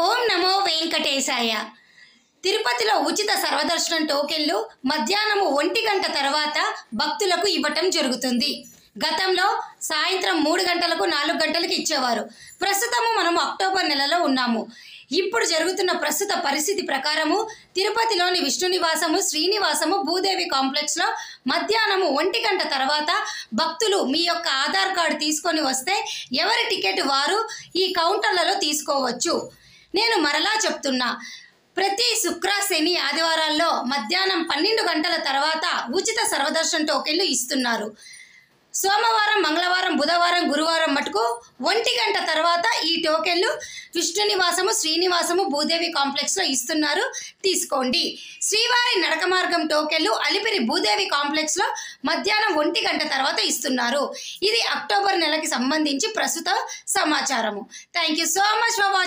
ఓం నమో వెంకటేశాయ. తిరుపతిలో ఉచిత సర్వదర్శనం టోకెన్లు మధ్యాహ్నం 1 గంట తర్వాత భక్తులకు ఇవ్వటం జరుగుతుంది. గతంలో సాయంత్రం 3 గంటలకు 4 గంటలకు ఇచ్చేవారు. ప్రస్తుతము మనము అక్టోబర్ నెలలో ఉన్నాము. ఇప్పుడు జరుగుతున్న ప్రస్తుత పరిస్థితి ప్రకారము తిరుపతిలోని విష్ణు నివాసము, శ్రీనివాసము, భూదేవి కాంప్లెక్స్లో మధ్యాహ్నం 1 గంట తర్వాత భక్తులు మీ యొక్క ఆధార్ కార్డు తీసుకొని వస్తే ఎవరి టికెట్ వారు ఈ కౌంటర్లలో తీసుకోవచ్చు. నేను మరలా చెప్తున్నా, ప్రతి శుక్ర, శని, ఆదివారాల్లో మధ్యాహ్నం 12 గంటల తర్వాత ఉచిత సర్వదర్శనం టోకెన్లు ఇస్తున్నారు. సోమవారం, మంగళవారం, బుధవారం, గురువారం మటుకు 1 గంట తర్వాత ఈ టోకెన్లు విష్ణు నివాసము, శ్రీనివాసము, భూదేవి కాంప్లెక్స్లో ఇస్తున్నారు. తీసుకోండి. శ్రీవారి నడక మార్గం టోకెన్లు అలిపిరి భూదేవి కాంప్లెక్స్లో మధ్యాహ్నం 1 గంట తర్వాత ఇస్తున్నారు. ఇది అక్టోబర్ నెలకి సంబంధించి ప్రస్తుత సమాచారము. Thank you so much for watching.